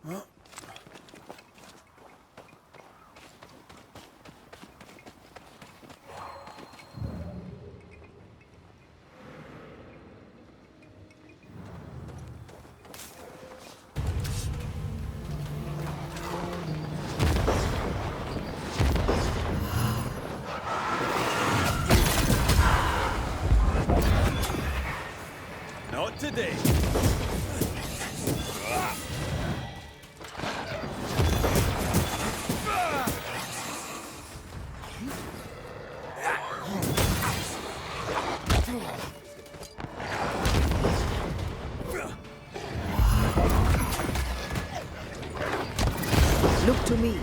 Not today. Look to me.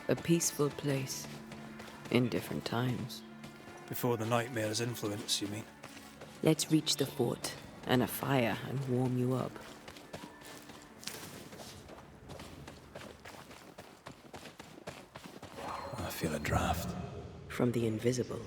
A peaceful place, in different times. Before the nightmare's influence, you mean? Let's reach the fort, and a fire, and warm you up. I feel a draft. From the invisible.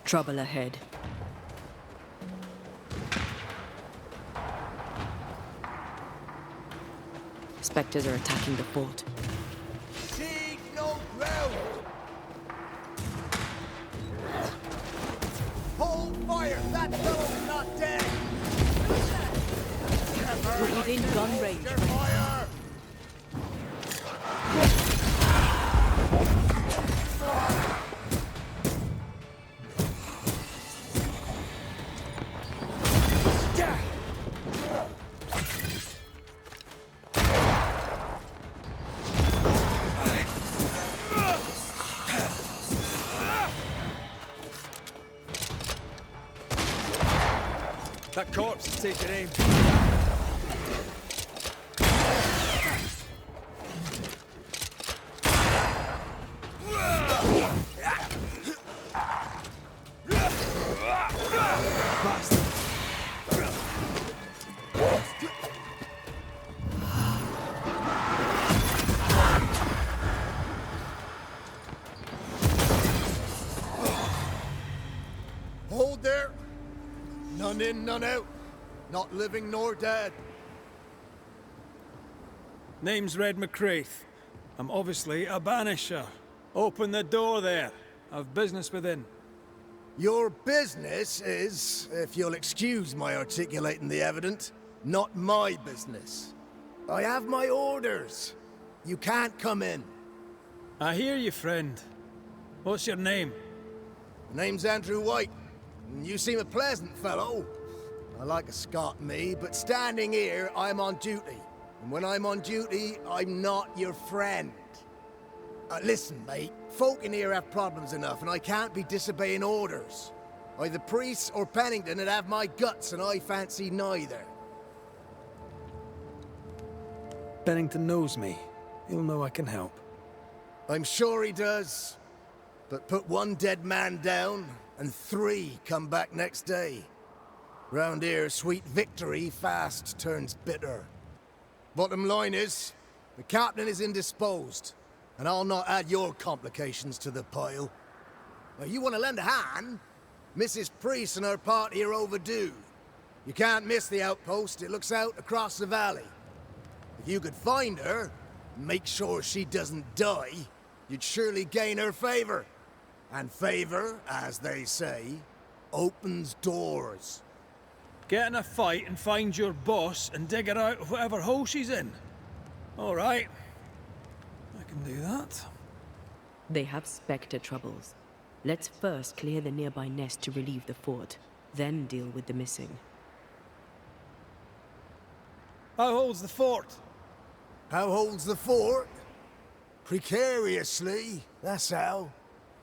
Trouble ahead. Spectres are attacking the fort. Seek no ground! Hold fire! That fellow's not dead! We're within gun range. Fire! That corpse is taking aim. Hold there! None in, none out. Not living nor dead. Name's Red McCraith. I'm obviously a Banisher. Open the door there. I've business within. Your business is, if you'll excuse my articulating the evident, not my business. I have my orders. You can't come in. I hear you, friend. What's your name? My name's Andrew White, and you seem a pleasant fellow. I like a Scot, me, but standing here, I'm on duty. And when I'm on duty, I'm not your friend. Listen, mate, folk in here have problems enough, and I can't be disobeying orders. Either priests or Pennington would have my guts, and I fancy neither. Bennington knows me. He'll know I can help. I'm sure he does. But put one dead man down, and 3 come back next day. Round here, sweet victory fast turns bitter. Bottom line is, The captain is indisposed, and I'll not add your complications to the pile. Now, you want to lend a hand? Mrs. Priest and her party are overdue. You can't miss the outpost. It looks out across the valley. If you could find her, and make sure she doesn't die, you'd surely gain her favor. And favor, as they say, opens doors. Get in a fight and find your boss and dig her out of whatever hole she's in. All right. I can do that. They have Spectre troubles. Let's first clear the nearby nest to relieve the fort, then deal with the missing. How holds the fort? How holds the fort? Precariously, that's how.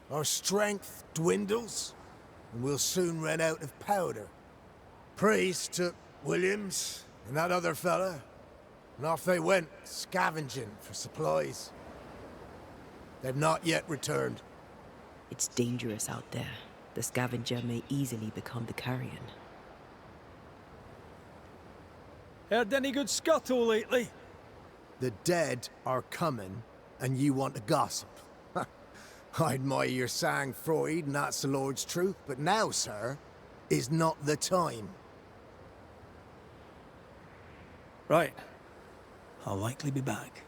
Our strength dwindles, and we'll soon run out of powder. Priest took Williams and that other fella, and off they went, scavenging for supplies. They've not yet returned. It's dangerous out there. The scavenger may easily become the carrion. Heard any good scuttle lately? The dead are coming, and you want to gossip. I admire your sang-froid, and that's the Lord's truth, but now, sir, is not the time. Right. I'll likely be back.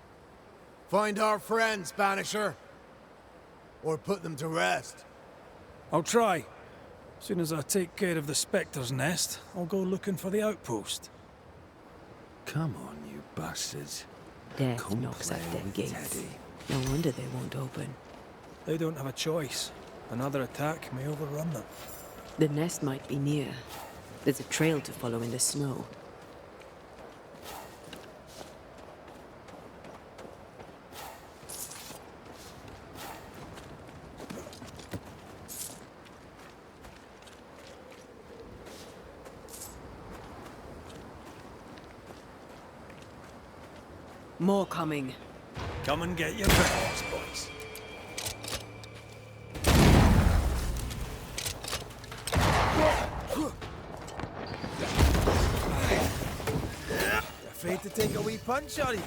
Find our friends, Banisher. Or put them to rest. I'll try. As soon as I take care of the Spectre's nest, I'll go looking for the outpost. Come on, you bastards. Death Come knocks at play, their gates. Teddy. No wonder they won't open. They don't have a choice. Another attack may overrun them. The nest might be near. There's a trail to follow in the snow. More coming. Come and get your breakfast, boys. Afraid to take a wee punch, are you?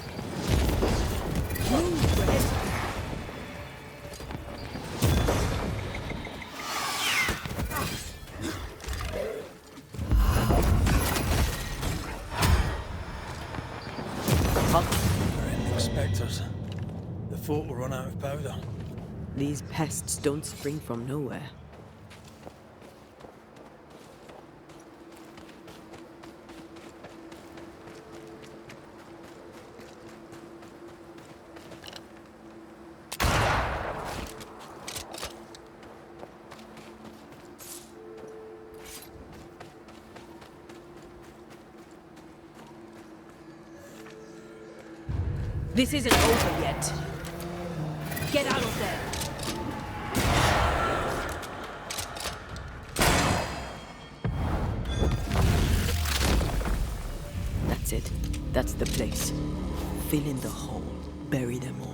Spectres. The fort will run out of powder. These pests don't spring from nowhere. This isn't over yet. Get out of there! That's it. That's the place. Fill in the hole. Bury them all.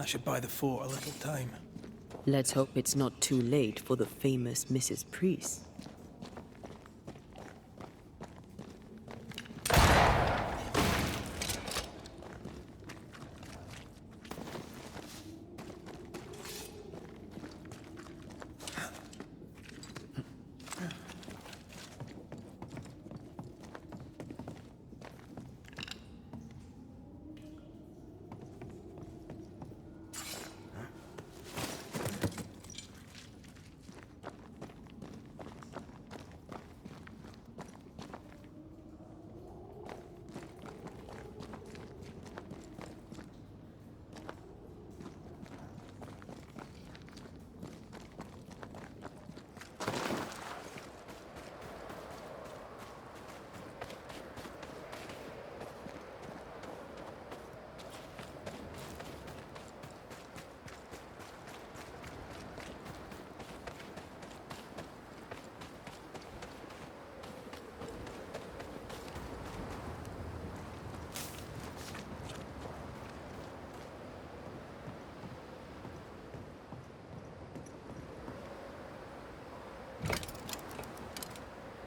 That should buy the fort a little time. Let's hope it's not too late for the famous Mrs. Priest.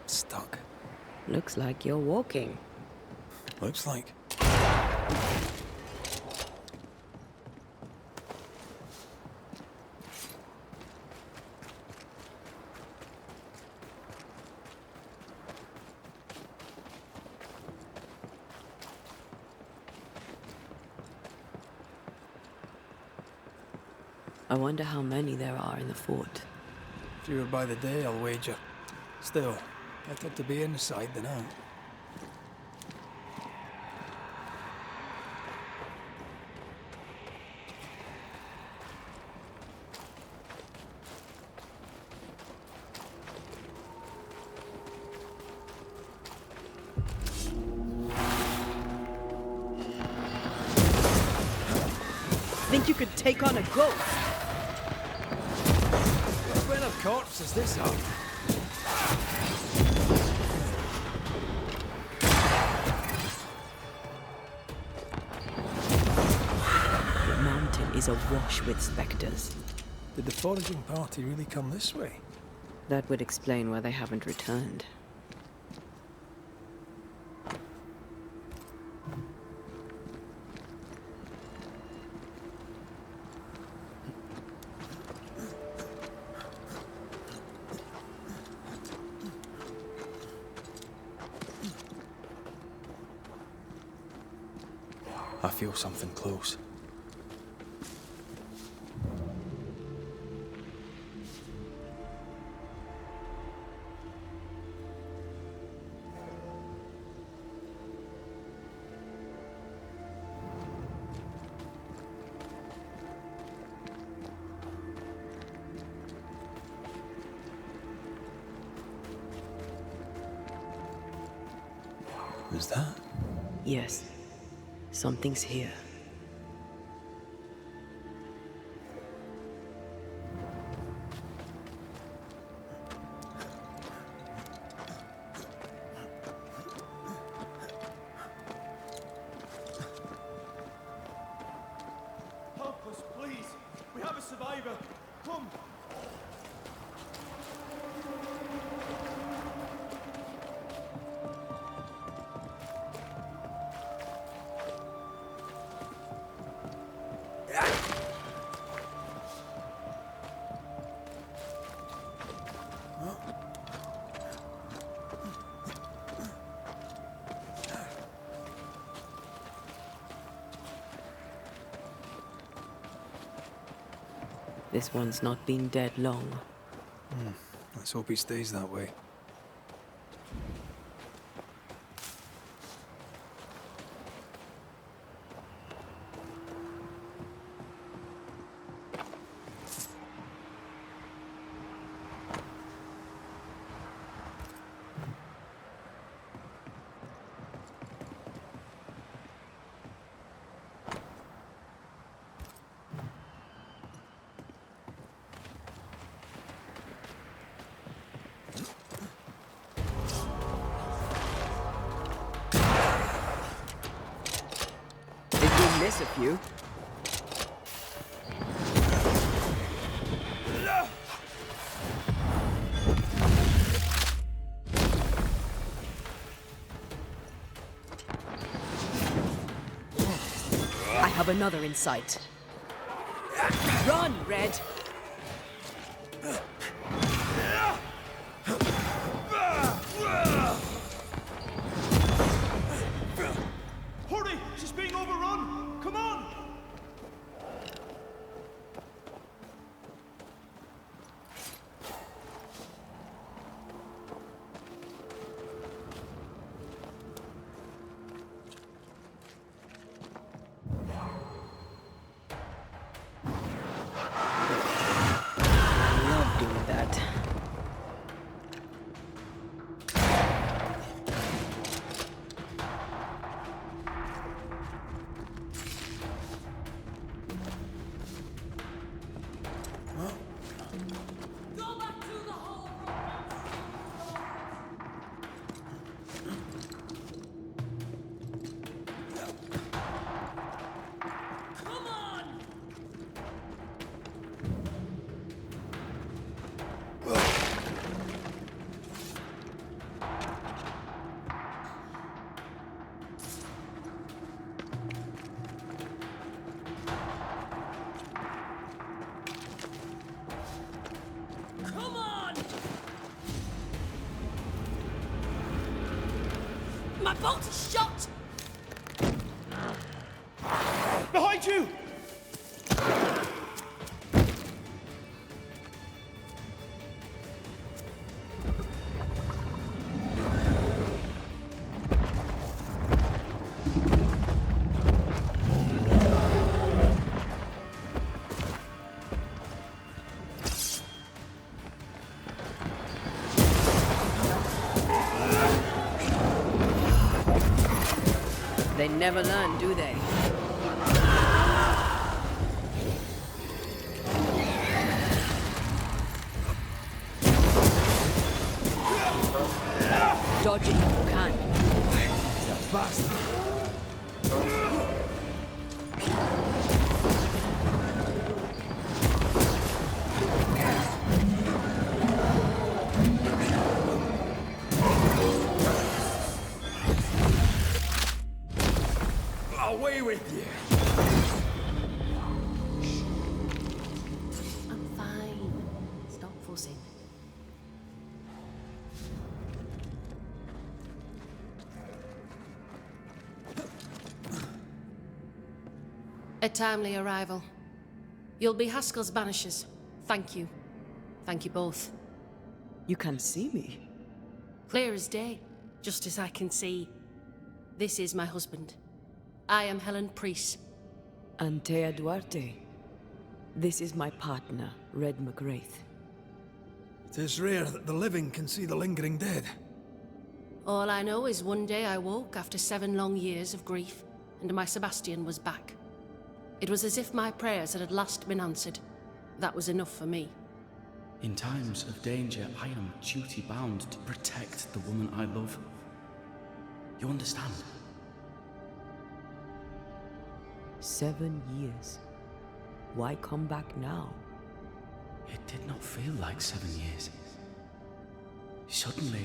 Stuck. Looks like you're walking. Looks like. I wonder how many there are in the fort. Fewer by the day, I'll wager. Still, better to be inside than out. Think you could take on a ghost? What kind of corpse is this up? The mountain is awash with specters. Did the foraging party really come this way? That would explain why they haven't returned. I feel something close. Is that? Yes. Something's here. Help us, please. We have a survivor. Come. This one's not been dead long. Let's hope he stays that way. Did we miss a few? have another in sight. Run, Red! Hurry! She's being overrun! Come on! I love doing that. My bolt is shot! Behind you! They never learn, do they? Dodge it if you can. Away with you! I'm fine. Stop fussing. A timely arrival. You'll be Haskell's Banishers. Thank you. Thank you both. You can see me. Clear as day, just as I can see. This is my husband. I am Helen Priest. Antea Duarte. This is my partner, Red McGrath. It is rare that the living can see the lingering dead. All I know is one day I woke after 7 long years of grief, and my Sebastian was back. It was as if my prayers had at last been answered. That was enough for me. In times of danger, I am duty-bound to protect the woman I love. You understand? 7 years. Why come back now? It did not feel like 7 years. Suddenly,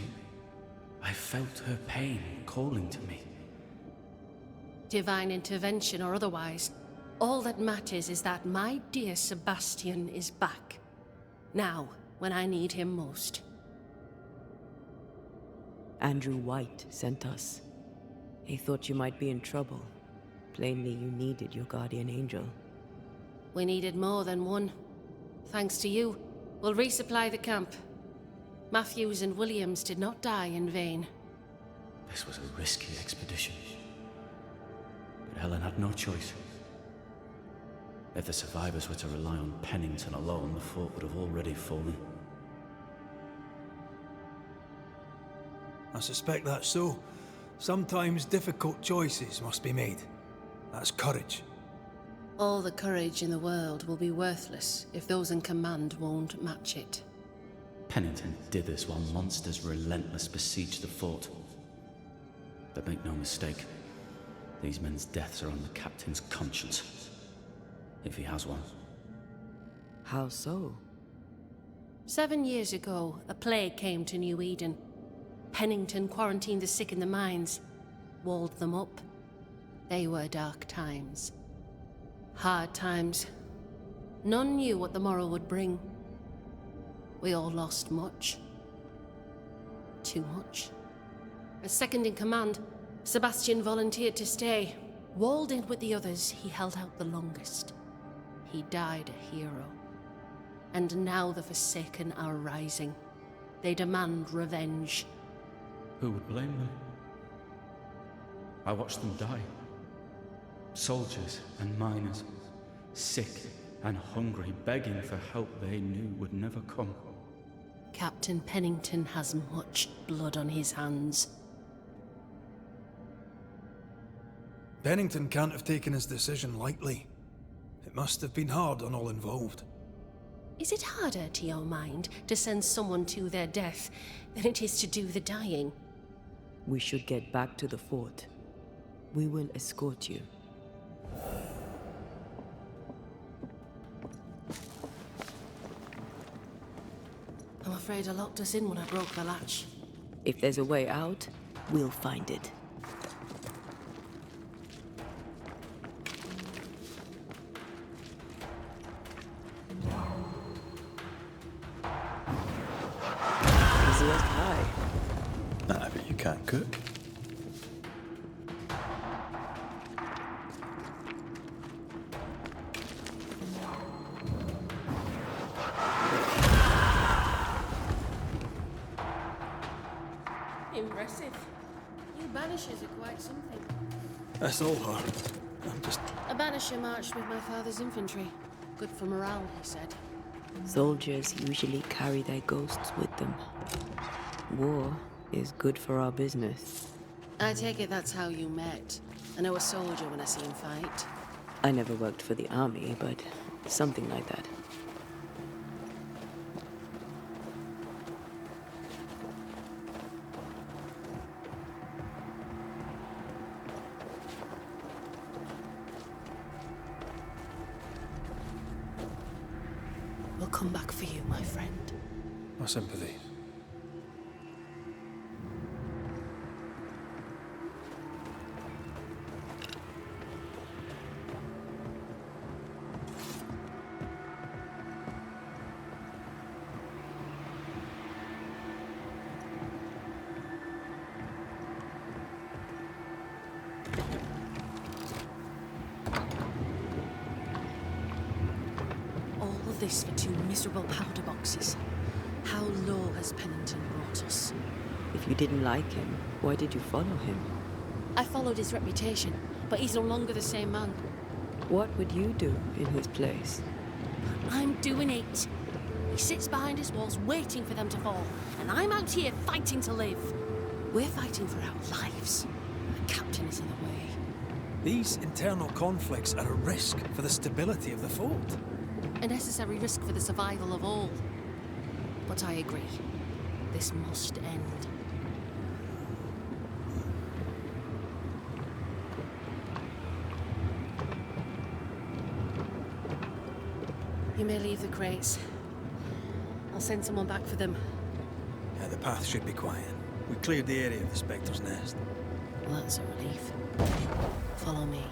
I felt her pain calling to me. Divine intervention or otherwise, all that matters is that my dear Sebastian is back. Now, when I need him most. Andrew White sent us. He thought you might be in trouble. Plainly, you needed your guardian angel. We needed more than one. Thanks to you, we'll resupply the camp. Matthews and Williams did not die in vain. This was a risky expedition. But Helen had no choice. If the survivors were to rely on Pennington alone, the fort would have already fallen. I suspect that's so. Sometimes difficult choices must be made. That's courage. All the courage in the world will be worthless if those in command won't match it. Pennington did this while monsters relentless besieged the fort. But make no mistake, these men's deaths are on the captain's conscience. If he has one. How so? 7 years ago, a plague came to New Eden. Pennington quarantined the sick in the mines, walled them up. They were dark times. Hard times. None knew what the morrow would bring. We all lost much. Too much. As second in command, Sebastian volunteered to stay. Walled in with the others, he held out the longest. He died a hero. And now the Forsaken are rising. They demand revenge. Who would blame them? I watched them die. Soldiers and miners, sick and hungry, begging for help they knew would never come. Captain Pennington has much blood on his hands. Pennington can't have taken his decision lightly. It must have been hard on all involved. Is it harder, to your mind, to send someone to their death than it is to do the dying? We should get back to the fort. We will escort you. I'm afraid I locked us in when I broke the latch. If there's a way out, we'll find it. Easiest high. Nah, but you can't cook. Impressive. You Banishers are quite something. That's all hard. I'm just... A Banisher marched with my father's infantry. Good for morale, he said. Soldiers usually carry their ghosts with them. War is good for our business. I take it that's how you met. I know a soldier when I see him fight. I never worked for the army, but something like that. We'll come back for you, my friend. My sympathy. This for 2 miserable powder boxes. How low has Pennington brought us? If you didn't like him, why did you follow him? I followed his reputation, but he's no longer the same man. What would you do in his place? I'm doing it. He sits behind his walls waiting for them to fall, and I'm out here fighting to live. We're fighting for our lives. The captain is in the way. These internal conflicts are a risk for the stability of the fort. A necessary risk for the survival of all. But I agree. This must end. You may leave the crates. I'll send someone back for them. Yeah, the path should be quiet. We cleared the area of the Spectre's nest. Well, that's a relief. Follow me.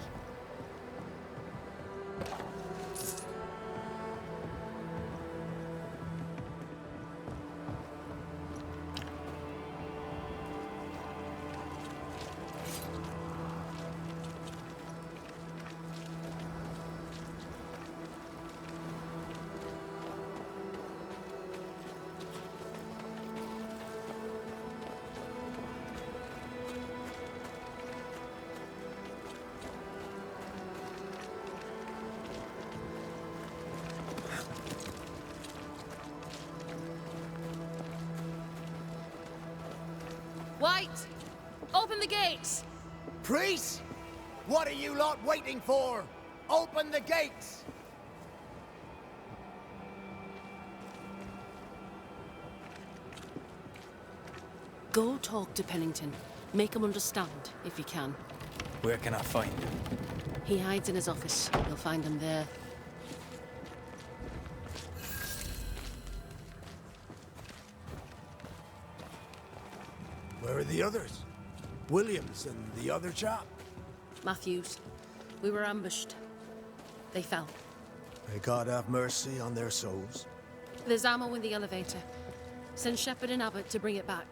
White! Open the gates! Priests? What are you lot waiting for? Open the gates! Go talk to Pennington. Make him understand, if you can. Where can I find him? He hides in his office. You'll find him there. Where are the others? Williams and the other chap? Matthews. We were ambushed. They fell. May God have mercy on their souls. There's ammo in the elevator. Send Shepard and Abbott to bring it back.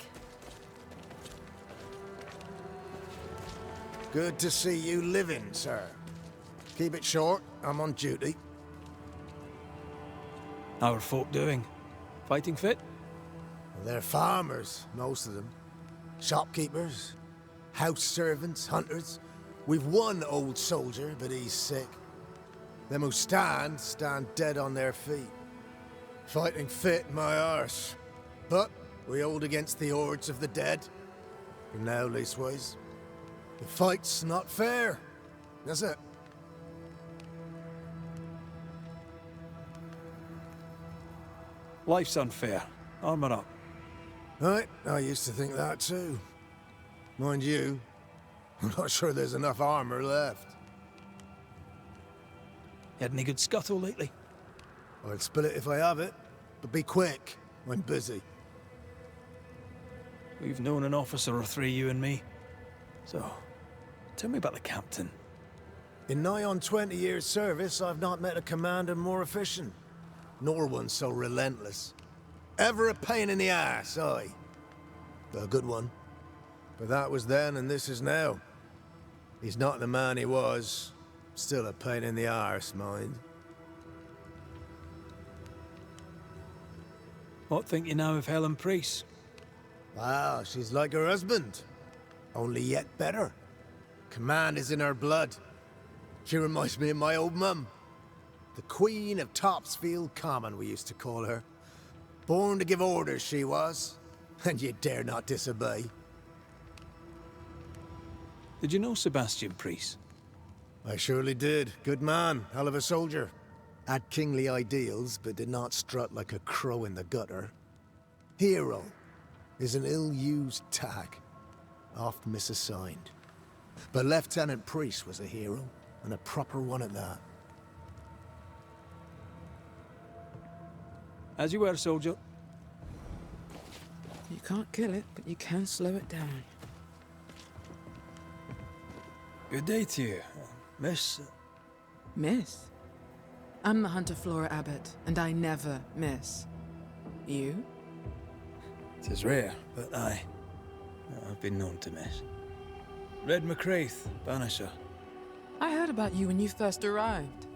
Good to see you living, sir. Keep it short, I'm on duty. How are folk doing? Fighting fit? They're farmers, most of them. Shopkeepers, house servants, hunters. We've one old soldier, but he's sick. Them who stand dead on their feet. Fighting fit, my arse. But we hold against the hordes of the dead. For now, leastways. The fight's not fair. That's it. Life's unfair. Armour up. Right, I used to think that too. Mind you, I'm not sure there's enough armor left. Had any good scuttle lately? I'll spill it if I have it, but be quick. I'm busy. We've known an officer or three, you and me. So, tell me about the captain. In nigh on 20 years' service, I've not met a commander more efficient, nor one so relentless. Ever a pain in the ass, aye. A good one. But that was then and this is now. He's not the man he was. Still a pain in the arse, mind. What think you now of Helen Priest? Wow, she's like her husband. Only yet better. Command is in her blood. She reminds me of my old mum. The Queen of Topsfield Common, we used to call her. Born to give orders, she was. And you dare not disobey. Did you know Sebastian Priest? I surely did. Good man, hell of a soldier. Had kingly ideals, but did not strut like a crow in the gutter. Hero is an ill-used tag, oft misassigned. But Lieutenant Priest was a hero, and a proper one at that. As you were, soldier. You can't kill it, but you can slow it down. Good day to you, Miss. Miss? I'm the Hunter Flora Abbott, and I never miss. You? It is rare, but I've been known to miss. Red McCraith, Banisher. I heard about you when you first arrived.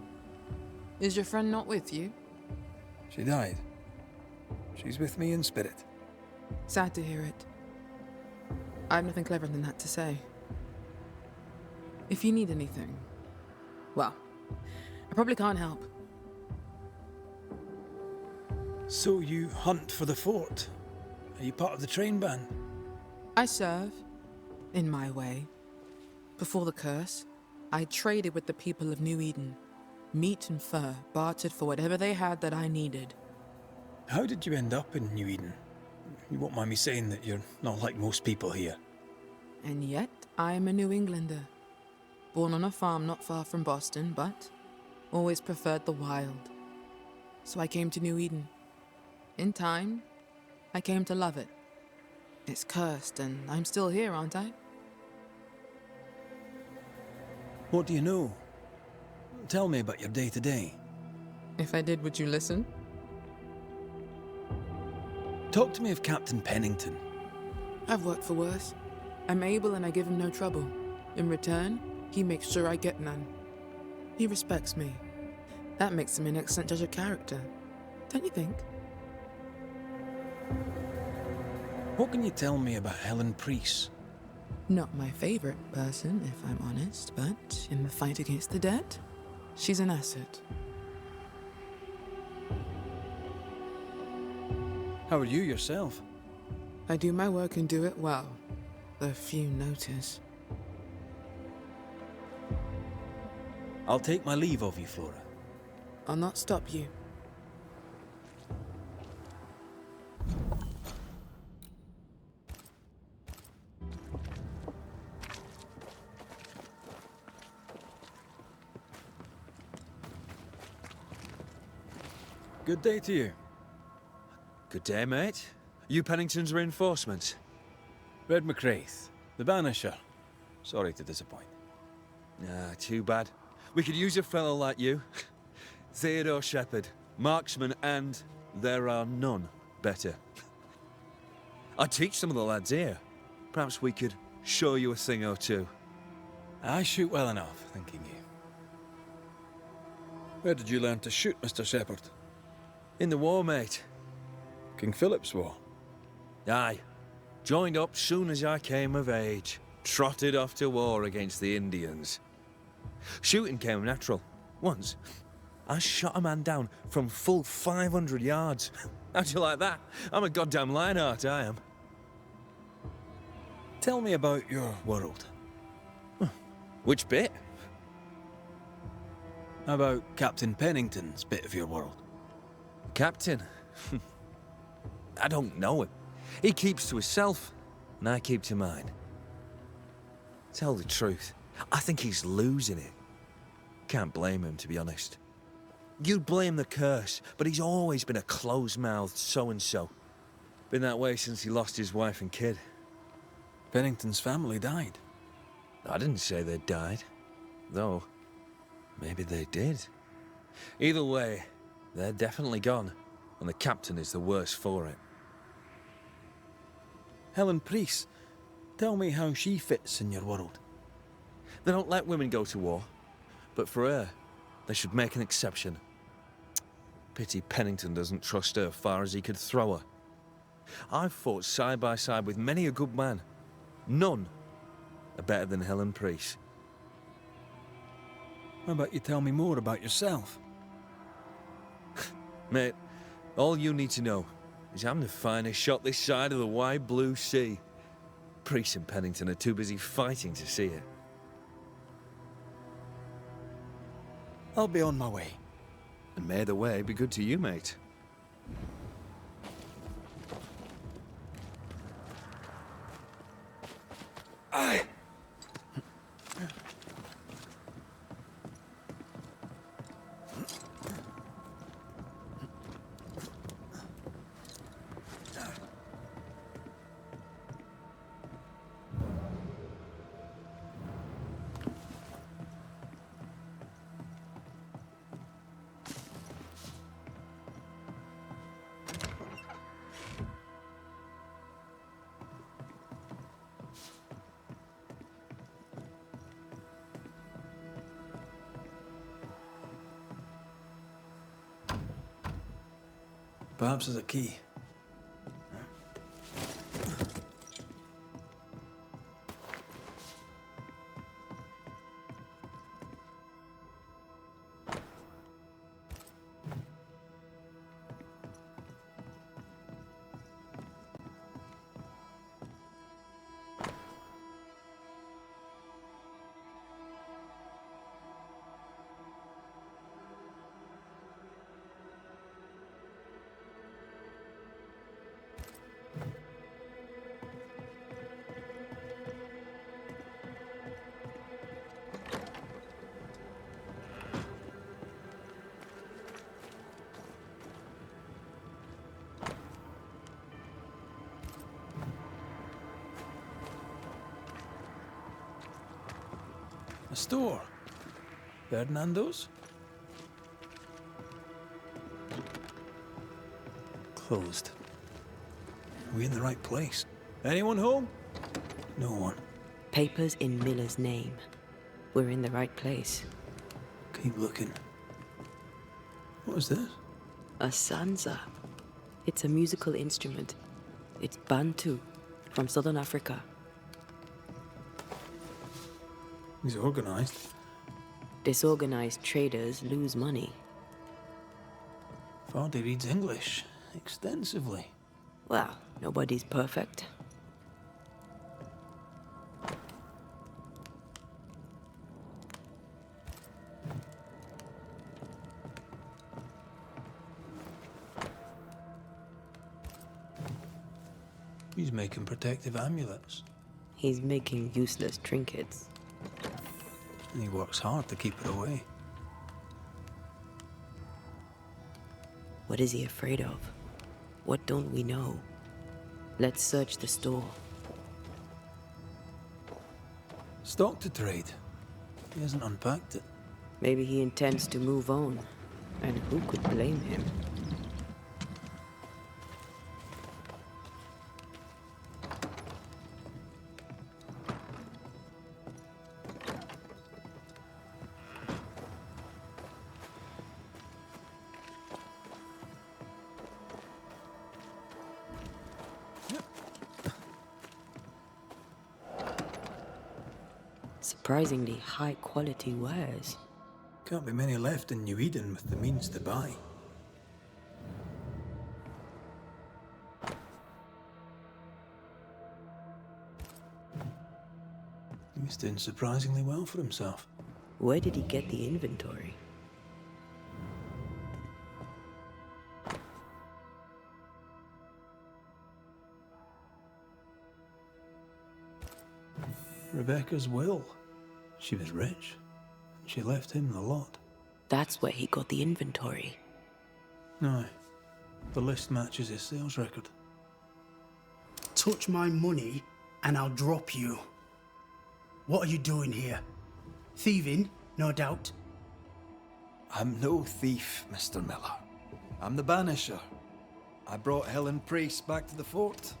Is your friend not with you? She died. She's with me in spirit. Sad to hear it. I have nothing cleverer than that to say. If you need anything, well, I probably can't help. So you hunt for the fort? Are you part of the train band? I serve, in my way. Before the curse, I traded with the people of New Eden. Meat and fur bartered for whatever they had that I needed. How did you end up in New Eden? You won't mind me saying that you're not like most people here. And yet, I am a New Englander. Born on a farm not far from Boston, but always preferred the wild. So I came to New Eden. In time, I came to love it. It's cursed, and I'm still here, aren't I? What do you know? Tell me about your day-to-day. If I did, would you listen? Talk to me of Captain Pennington. I've worked for worse. I'm able and I give him no trouble. In return, he makes sure I get none. He respects me. That makes him an excellent judge of character. Don't you think? What can you tell me about Helen Priest? Not my favorite person, if I'm honest, but in the fight against the dead, she's an asset. How are you yourself? I do my work and do it well, though few notice. I'll take my leave of you, Flora. I'll not stop you. Good day to you. Good day, mate. You Pennington's reinforcements? Red McCraith, the Banisher. Sorry to disappoint. Ah, too bad. We could use a fellow like you. Theodore Shepherd, marksman, and there are none better. I teach some of the lads here. Perhaps we could show you a thing or two. I shoot well enough, thinking you. Where did you learn to shoot, Mr. Shepherd? In the war, mate. King Philip's War. Aye. Joined up soon as I came of age. Trotted off to war against the Indians. Shooting came natural. Once, I shot a man down from full 500 yards. How'd you like that? I'm a goddamn Lionheart, I am. Tell me about your world. Which bit? How about Captain Pennington's bit of your world? Captain? I don't know him. He keeps to himself, and I keep to mine. Tell the truth, I think he's losing it. Can't blame him, to be honest. You'd blame the curse, but he's always been a close-mouthed so-and-so. Been that way since he lost his wife and kid. Pennington's family died. I didn't say they died, though maybe they did. Either way, they're definitely gone, and the captain is the worse for it. Helen Priest, tell me how she fits in your world. They don't let women go to war, but for her, they should make an exception. Pity Pennington doesn't trust her far as he could throw her. I've fought side by side with many a good man. None are better than Helen Priest. How about you tell me more about yourself? Mate, all you need to know is I'm the finest shot this side of the wide blue sea. Priest and Pennington are too busy fighting to see it. I'll be on my way. And may the way be good to you, mate. Aye. Perhaps there's a key. A store. Ferdinando's? Closed. Are we in the right place? Anyone home? No one. Papers in Miller's name. We're in the right place. Keep looking. What is this? A sansa. It's a musical instrument. It's Bantu, from southern Africa. He's organized. Disorganized traders lose money. Vardy reads English extensively. Well, nobody's perfect. He's making protective amulets. He's making useless trinkets. And he works hard to keep it away. What is he afraid of? What don't we know? Let's search the store. Stock to trade. He hasn't unpacked it. Maybe he intends to move on. And who could blame him? Surprisingly high-quality wares. Can't be many left in New Eden with the means to buy. He's doing surprisingly well for himself. Where did he get the inventory? Rebecca's will. She was rich. She left him the lot. That's where he got the inventory. No. The list matches his sales record. Touch my money and I'll drop you. What are you doing here? Thieving, no doubt. I'm no thief, Mr. Miller. I'm the Banisher. I brought Helen Priest back to the fort.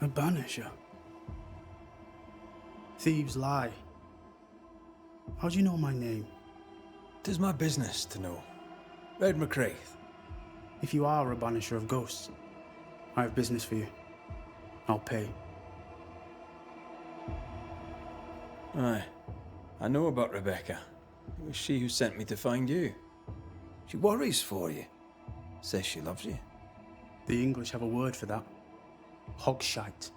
A banisher? Thieves lie. How do you know my name? 'Tis my business to know. Red McCraith. If you are a banisher of ghosts, I have business for you. I'll pay. Aye. I know about Rebecca. It was she who sent me to find you. She worries for you. Says she loves you. The English have a word for that. Hogshite.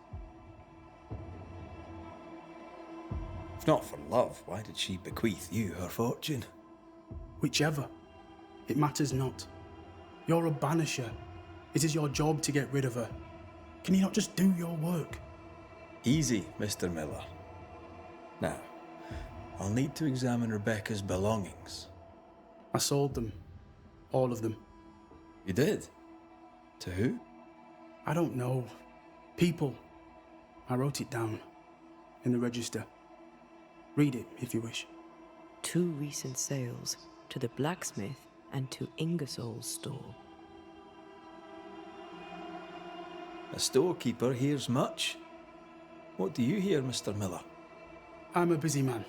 If not for love, why did she bequeath you her fortune? Whichever. It matters not. You're a banisher. It is your job to get rid of her. Can you not just do your work? Easy, Mr. Miller. Now, I'll need to examine Rebecca's belongings. I sold them. All of them. You did? To who? I don't know. People. I wrote it down. In the register. Read it, if you wish. 2 recent sales. To the blacksmith and to Ingersoll's store. A storekeeper hears much. What do you hear, Mr. Miller? I'm a busy man.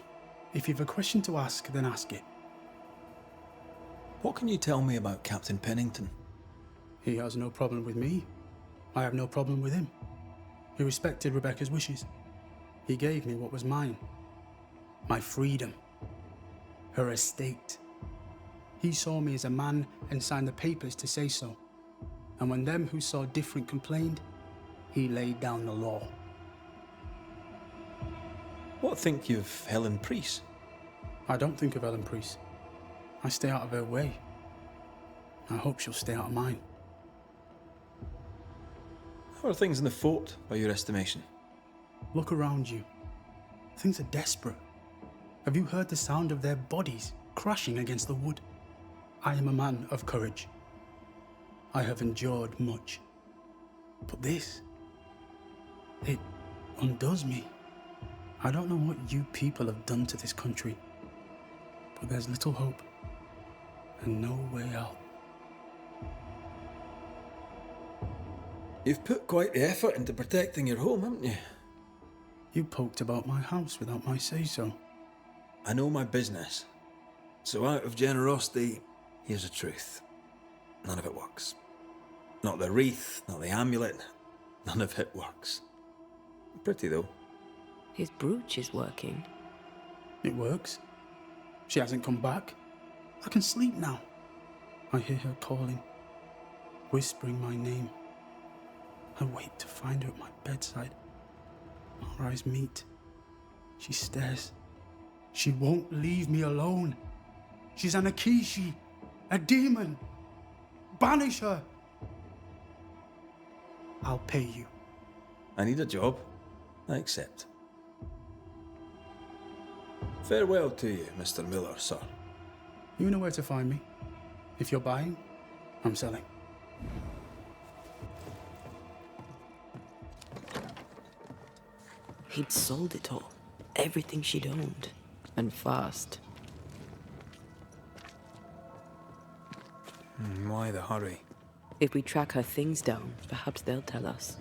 If you've a question to ask, then ask it. What can you tell me about Captain Pennington? He has no problem with me. I have no problem with him. He respected Rebecca's wishes. He gave me what was mine. My freedom. Her estate. He saw me as a man and signed the papers to say so. And when them who saw different complained, he laid down the law. What think you of Helen Priest? I don't think of Helen Priest. I stay out of her way. I hope she'll stay out of mine. How are things in the fort, by your estimation? Look around you. Things are desperate. Have you heard the sound of their bodies crashing against the wood? I am a man of courage. I have endured much. But this, it undoes me. I don't know what you people have done to this country, but there's little hope and no way out. You've put quite the effort into protecting your home, haven't you? You poked about my house without my say-so. I know my business. So out of generosity, here's the truth. None of it works. Not the wreath, not the amulet, none of it works. Pretty though. His brooch is working. It works. She hasn't come back. I can sleep now. I hear her calling, whispering my name. I wait to find her at my bedside. Our eyes meet. She stares. She won't leave me alone. She's an Akishi, a demon. Banish her. I'll pay you. I need a job. I accept. Farewell to you, Mr. Miller, sir. You know where to find me. If you're buying, I'm selling. He'd sold it all. Everything she'd owned. And fast. Why the hurry? If we track her things down, perhaps they'll tell us.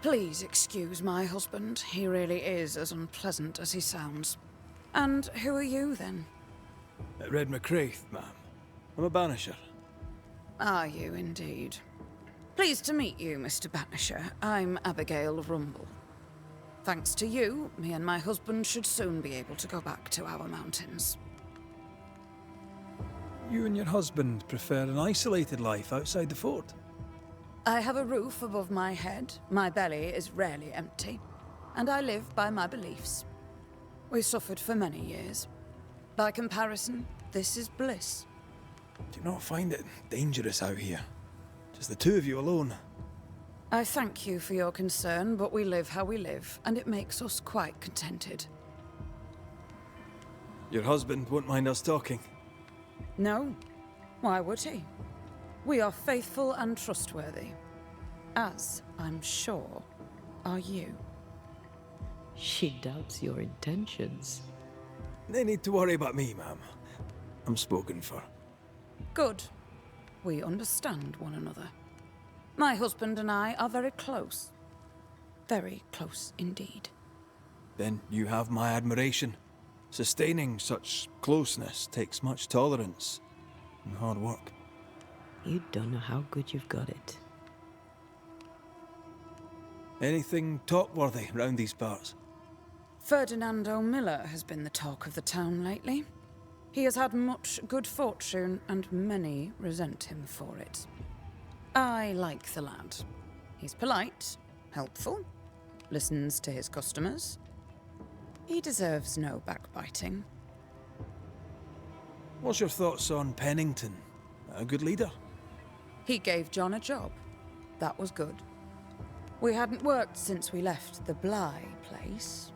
Please excuse my husband. He really is as unpleasant as he sounds. And who are you, then? Red McCraith, ma'am. I'm a Banisher. Are you, indeed? Pleased to meet you, Mr. Banisher. I'm Abigail Rumble. Thanks to you, me and my husband should soon be able to go back to our mountains. You and your husband prefer an isolated life outside the fort? I have a roof above my head, my belly is rarely empty, and I live by my beliefs. We suffered for many years. By comparison, this is bliss. Do you not find it dangerous out here? Just the two of you alone? I thank you for your concern, but we live how we live, and it makes us quite contented. Your husband won't mind us talking? No. Why would he? We are faithful and trustworthy. As, I'm sure, are you. She doubts your intentions. No need to worry about me, ma'am. I'm spoken for. Good. We understand one another. My husband and I are very close. Very close indeed. Then you have my admiration. Sustaining such closeness takes much tolerance and hard work. You don't know how good you've got it. Anything talk-worthy round these parts? Ferdinando Miller has been the talk of the town lately. He has had much good fortune, and many resent him for it. I like the lad. He's polite, helpful, listens to his customers. He deserves no backbiting. What's your thoughts on Pennington? A good leader? He gave John a job. That was good. We hadn't worked since we left the Bly place.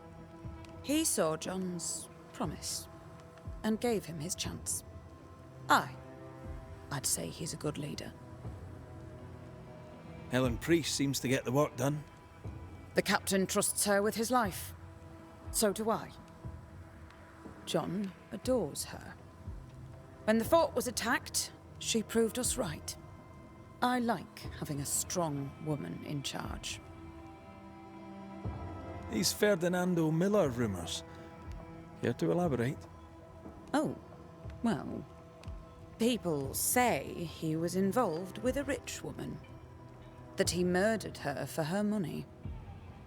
He saw John's promise and gave him his chance. I'd say he's a good leader. Helen Priest seems to get the work done. The captain trusts her with his life. So do I. John adores her. When the fort was attacked, she proved us right. I like having a strong woman in charge. These Ferdinando Miller rumours. Care to elaborate? Oh, well, people say he was involved with a rich woman. That he murdered her for her money.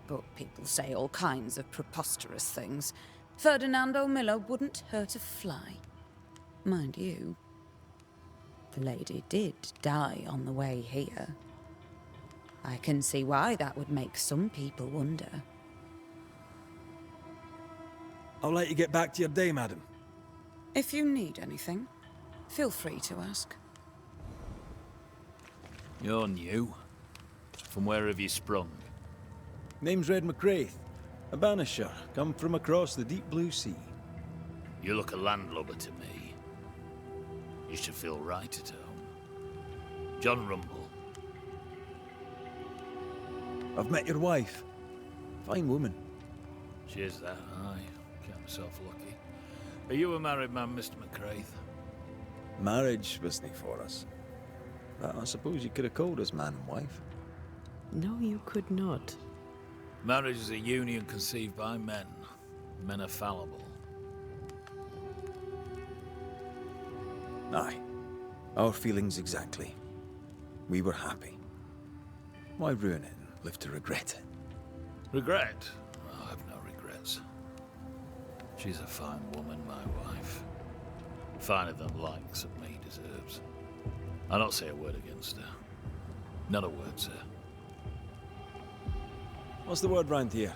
But people say all kinds of preposterous things. Ferdinando Miller wouldn't hurt a fly. Mind you, the lady did die on the way here. I can see why that would make some people wonder. I'll let you get back to your day, madam. If you need anything, feel free to ask. You're new. From where have you sprung? Name's Red McCraith, a Banisher, come from across the deep blue sea. You look a landlubber to me. You should feel right at home. John Rumble. I've met your wife. Fine woman. She is that, aye. Count myself lucky. Are you a married man, Mr. McCraith? Marriage wasn't for us. But I suppose you could have called us man and wife. No, you could not. Marriage is a union conceived by men. Men are fallible. Aye. Our feelings exactly. We were happy. Why ruin it and live to regret it? Regret? Oh, I have no regrets. She's a fine woman, my wife. Finer than likes of me deserves. I'll not say a word against her. Not a word, sir. What's the word round here?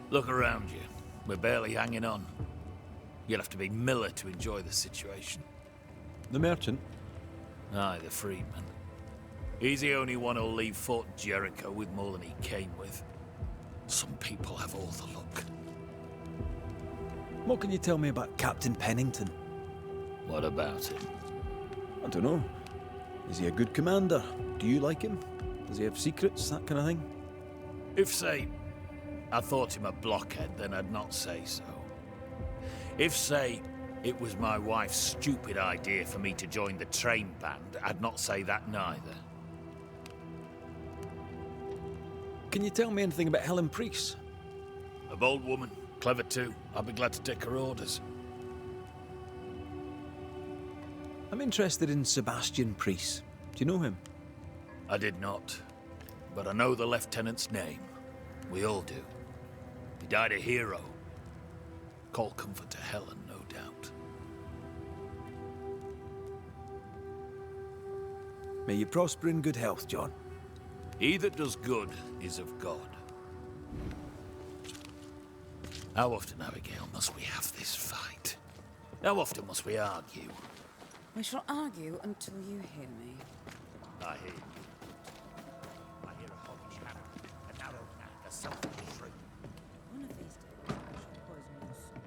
Look around you. We're barely hanging on. You'll have to be Miller to enjoy the situation. The merchant? Aye, the freedman. He's the only one who'll leave Fort Jericho with more than he came with. Some people have all the luck. What can you tell me about Captain Pennington? What about him? I don't know. Is he a good commander? Do you like him? Does he have secrets, that kind of thing? If, say, I thought him a blockhead, then I'd not say so. If, say, it was my wife's stupid idea for me to join the train band, I'd not say that neither. Can you tell me anything about Helen Priest? A bold woman, clever too. I'll be glad to take her orders. I'm interested in Sebastian Priest. Do you know him? I did not, but I know the lieutenant's name. We all do. He died a hero. Call comfort to Helen, no doubt. May you prosper in good health, John. He that does good is of God. How often, Abigail, must we have this fight? How often must we argue? We shall argue until you hear me. I hear you. I hear a hoggish hammer, a narrow knack, a selfish shriek. One of these days, I shall poison your soul.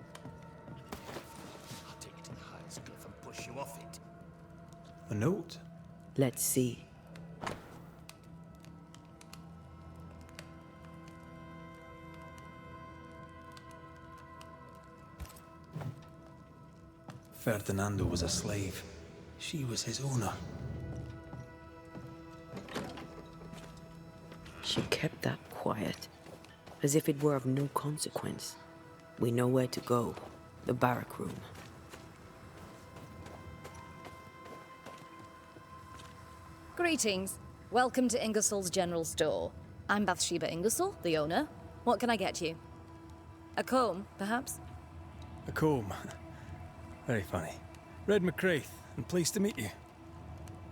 I'll take you to the highest cliff and push you off it. A note? Let's see. Ferdinando was a slave. She was his owner. She kept that quiet, as if it were of no consequence. We know where to go. The barrack room. Greetings. Welcome to Ingersoll's General Store. I'm Bathsheba Ingersoll, the owner. What can I get you? A comb, perhaps? A comb. Very funny. Red McCraith, and pleased to meet you.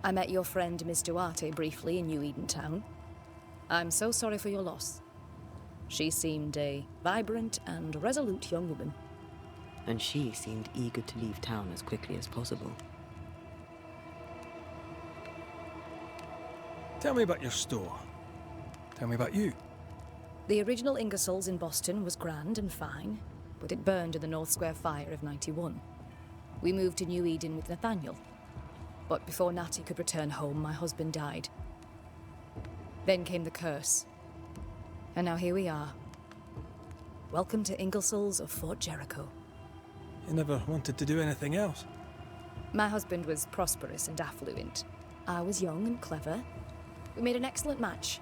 I met your friend Miss Duarte briefly in New Eden Town. I'm so sorry for your loss. She seemed a vibrant and resolute young woman. And she seemed eager to leave town as quickly as possible. Tell me about your store. Tell me about you. The original Ingersoll's in Boston was grand and fine, but it burned in the North Square fire of '91. We moved to New Eden with Nathaniel. But before Natty could return home, my husband died. Then came the curse. And now here we are. Welcome to Ingersoll's of Fort Jericho. You never wanted to do anything else? My husband was prosperous and affluent. I was young and clever. We made an excellent match.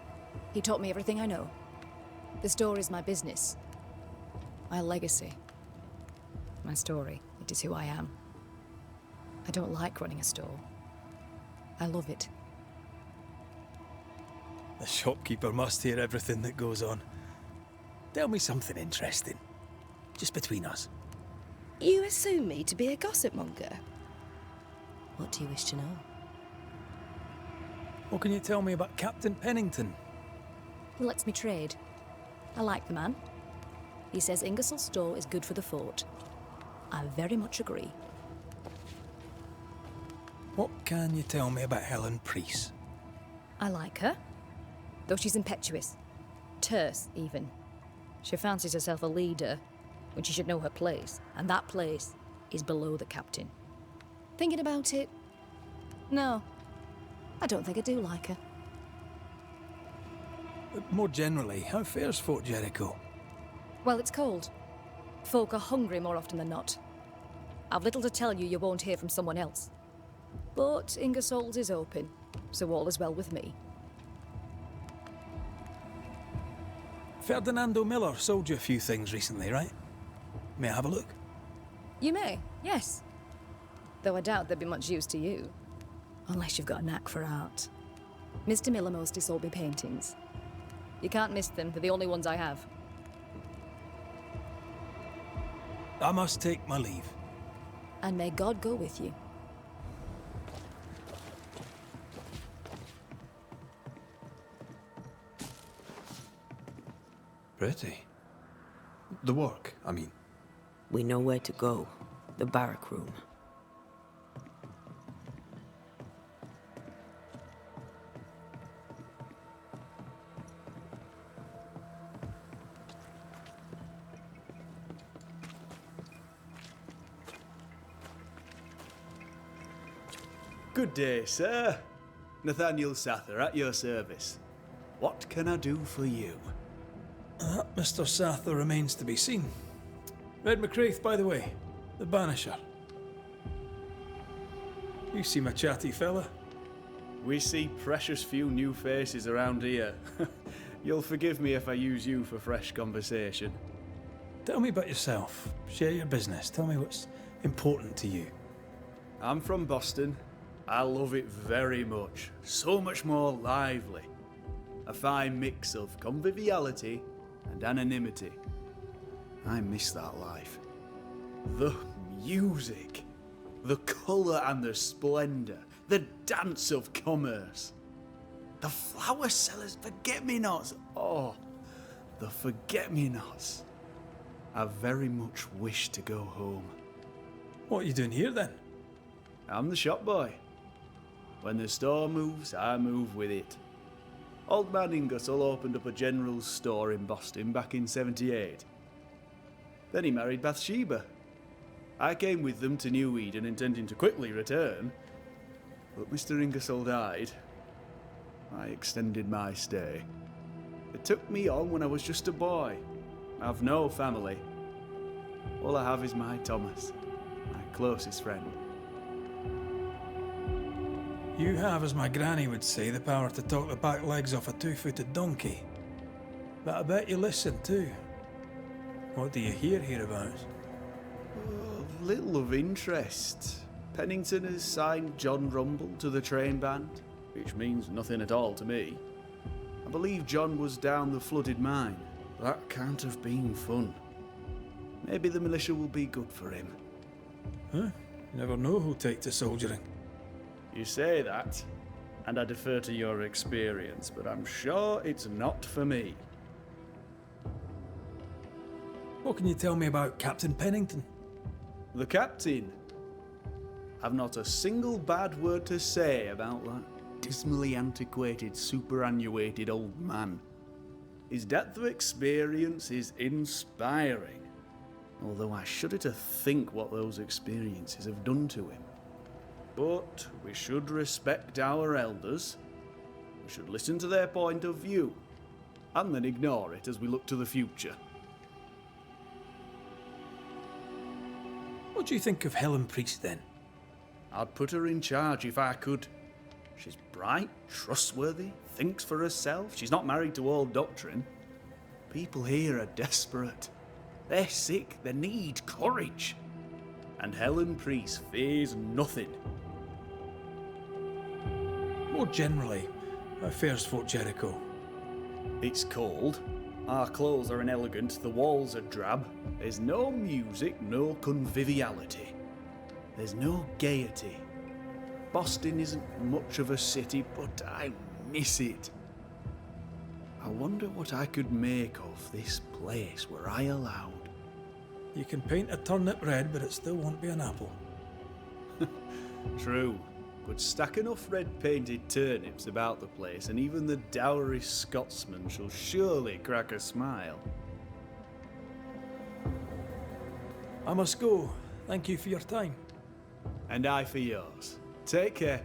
He taught me everything I know. The store is my business. My legacy. My story. It is who I am. I don't like running a store. I love it. The shopkeeper must hear everything that goes on. Tell me something interesting. Just between us. You assume me to be a gossip monger? What do you wish to know? What can you tell me about Captain Pennington? He lets me trade. I like the man. He says Ingersoll's store is good for the fort. I very much agree. What can you tell me about Helen Priest? I like her, though she's impetuous. Terse, even. She fancies herself a leader when she should know her place, and that place is below the captain. Thinking about it, no, I don't think I do like her. But more generally, how fares Fort Jericho? Well, it's cold. Folk are hungry more often than not. I've little to tell you won't hear from someone else. But Ingersoll's is open, so all is well with me. Ferdinando Miller sold you a few things recently, right? May I have a look? You may, yes. Though I doubt they'd be much use to you. Unless you've got a knack for art. Mr. Miller mostly sold me paintings. You can't miss them, they're the only ones I have. I must take my leave. And may God go with you. Pretty. The work, I mean. We know where to go. The barrack room. Good day, sir. Nathaniel Sather, at your service. What can I do for you? That, Mr. Sather, remains to be seen. Red McCraith, by the way, the Banisher. You seem a chatty fella. We see precious few new faces around here. You'll forgive me if I use you for fresh conversation. Tell me about yourself. Share your business. Tell me what's important to you. I'm from Boston. I love it very much. So much more lively. A fine mix of conviviality and anonymity. I miss that life. The music, the colour and the splendour, the dance of commerce. The flower sellers' forget-me-nots. Oh, the forget-me-nots. I very much wish to go home. What are you doing here then? I'm the shop boy. When the store moves, I move with it. Old man Ingersoll opened up a general store in Boston back in '78. Then he married Bathsheba. I came with them to New Eden intending to quickly return, but Mr. Ingersoll died. I extended my stay. It took me on when I was just a boy. I've no family. All I have is my Thomas, my closest friend. You have, as my granny would say, the power to talk the back legs off a two-footed donkey. But I bet you listen too. What do you hear hereabouts? Little of interest. Pennington has signed John Rumble to the train band, which means nothing at all to me. I believe John was down the flooded mine. That can't have been fun. Maybe the militia will be good for him. Huh? You never know who'll take to soldiering. You say that, and I defer to your experience, but I'm sure it's not for me. What can you tell me about Captain Pennington? The captain? I've not a single bad word to say about that dismally antiquated, superannuated old man. His depth of experience is inspiring, although I shudder to think what those experiences have done to him. But we should respect our elders. We should listen to their point of view, and then ignore it as we look to the future. What do you think of Helen Priest then? I'd put her in charge if I could. She's bright, trustworthy, thinks for herself. She's not married to old doctrine. People here are desperate. They're sick, they need courage. And Helen Priest fears nothing. More generally, how fares Fort Jericho? It's cold. Our clothes are inelegant, the walls are drab. There's no music, no conviviality. There's no gaiety. Boston isn't much of a city, but I miss it. I wonder what I could make of this place were I allowed. You can paint a turnip red, but it still won't be an apple. True, but stack enough red-painted turnips about the place, and even the dourest Scotsman shall surely crack a smile. I must go. Thank you for your time. And I for yours. Take care.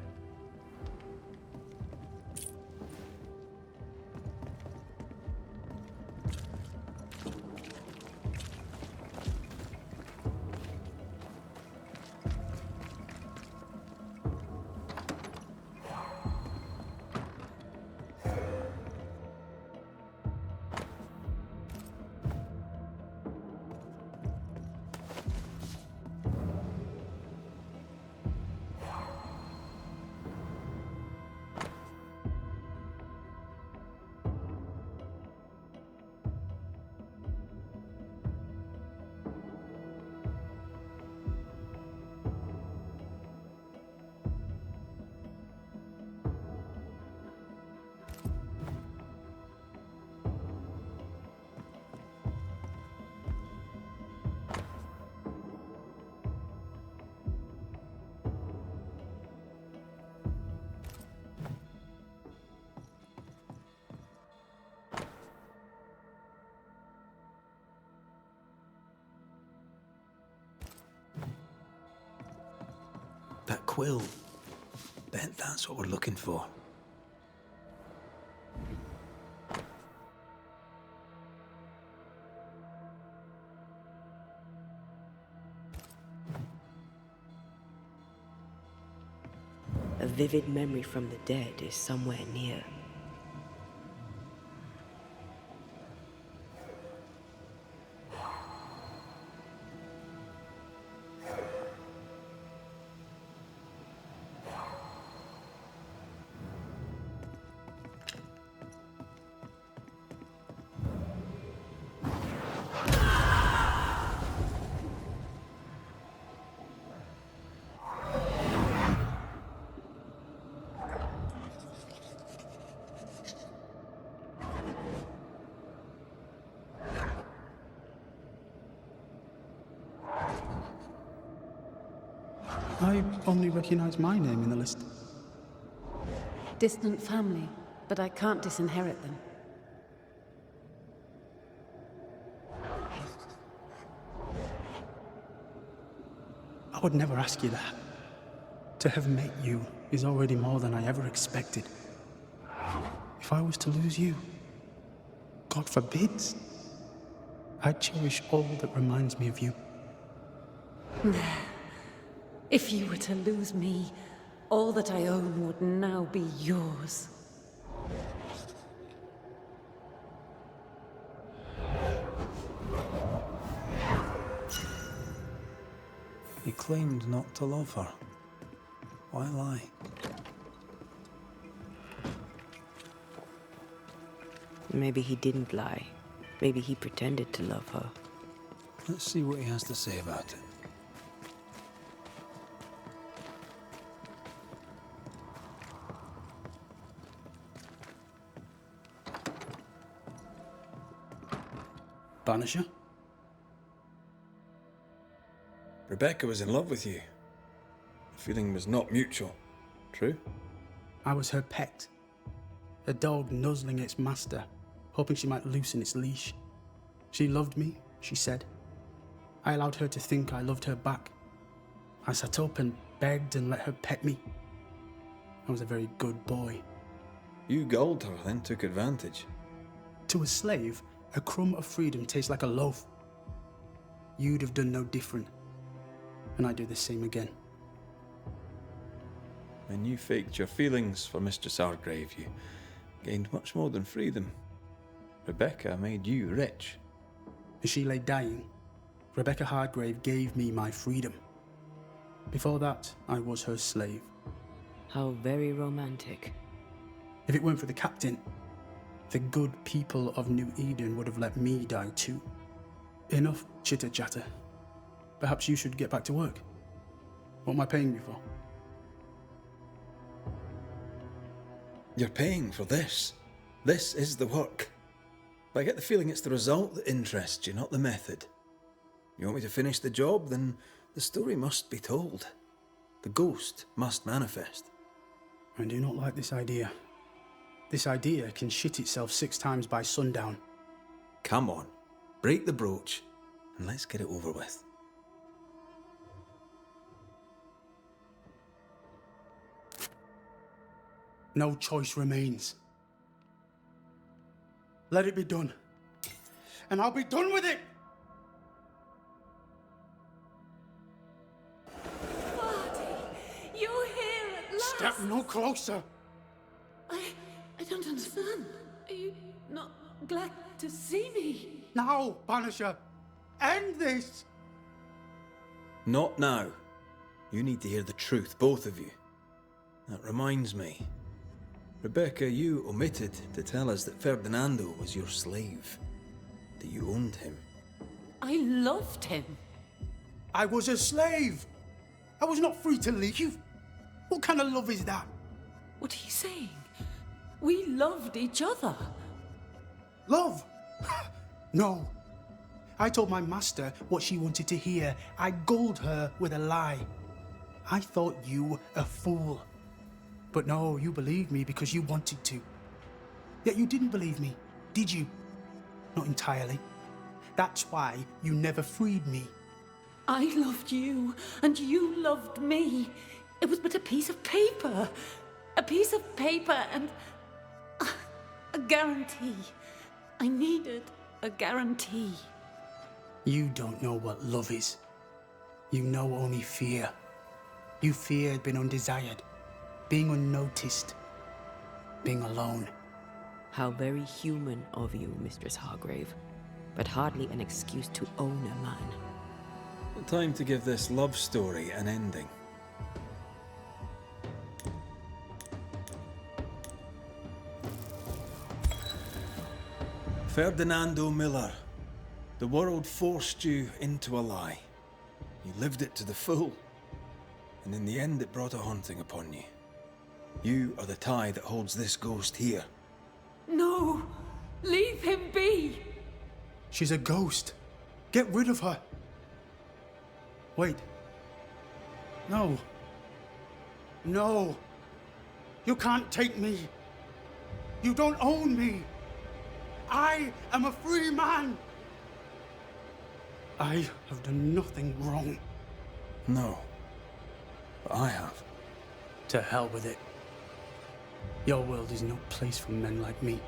That quill. Bet that's what we're looking for. A vivid memory from the dead is somewhere near. I only recognize my name in the list. Distant family, but I can't disinherit them. I would never ask you that. To have met you is already more than I ever expected. If I was to lose you, God forbids, I'd cherish all that reminds me of you. If you were to lose me, all that I own would now be yours. He claimed not to love her. Why lie? Maybe he didn't lie. Maybe he pretended to love her. Let's see what he has to say about it. Banisher? Rebecca was in love with you. The feeling was not mutual. True? I was her pet. A dog nuzzling its master, hoping she might loosen its leash. She loved me, she said. I allowed her to think I loved her back. I sat up and begged and let her pet me. I was a very good boy. You gulled her, then took advantage. To a slave, a crumb of freedom tastes like a loaf. You'd have done no different. And I'd do the same again. When you faked your feelings for Mistress Argrave, you gained much more than freedom. Rebecca made you rich. As she lay dying, Rebecca Hardgrave gave me my freedom. Before that, I was her slave. How very romantic. If it weren't for the captain, the good people of New Eden would have let me die too. Enough chitter-chatter. Perhaps you should get back to work. What am I paying you for? You're paying for this. This is the work. But I get the feeling it's the result that interests you, not the method. You want me to finish the job, then the story must be told. The ghost must manifest. I do not like this idea. This idea can shit itself 6 times by sundown. Come on, break the brooch, and let's get it over with. No choice remains. Let it be done. And I'll be done with it! Marty, you're here at last! Step no closer! I don't understand. Are you not glad to see me? Now, Banisher! End this! Not now. You need to hear the truth, both of you. That reminds me. Rebecca, you omitted to tell us that Ferdinando was your slave. That you owned him. I loved him. I was a slave! I was not free to leave. What kind of love is that? What are you saying? We loved each other. Love? No. I told my master what she wanted to hear. I gulled her with a lie. I thought you a fool. But no, you believed me because you wanted to. Yet you didn't believe me, did you? Not entirely. That's why you never freed me. I loved you, and you loved me. It was but a piece of paper. A piece of paper and a guarantee. I needed a guarantee. You don't know what love is. You know only fear. You feared being undesired. being unnoticed, being alone. How very human of you, Mistress Hargrave, but hardly an excuse to own a man. Time to give this love story an ending. Ferdinando Miller, the world forced you into a lie. You lived it to the full, and in the end it brought a haunting upon you. You are the tie that holds this ghost here. No! Leave him be! She's a ghost. Get rid of her. Wait. No. No. You can't take me. You don't own me. I am a free man. I have done nothing wrong. No. But I have. To hell with it. Your world is no place for men like me.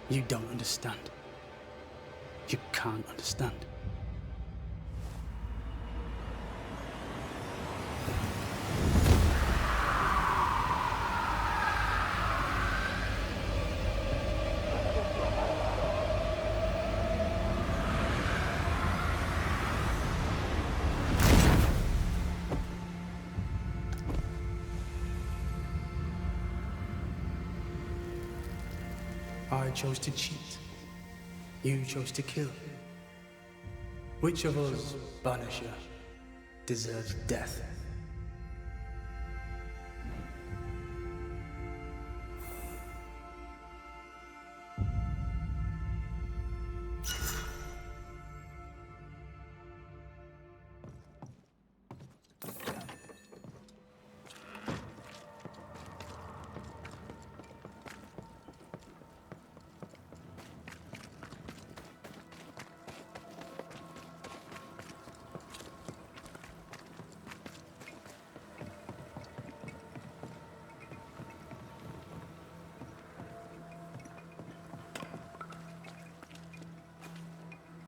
You don't understand. You can't understand. I chose to cheat. You chose to kill. Which of us, Banisher, deserves death?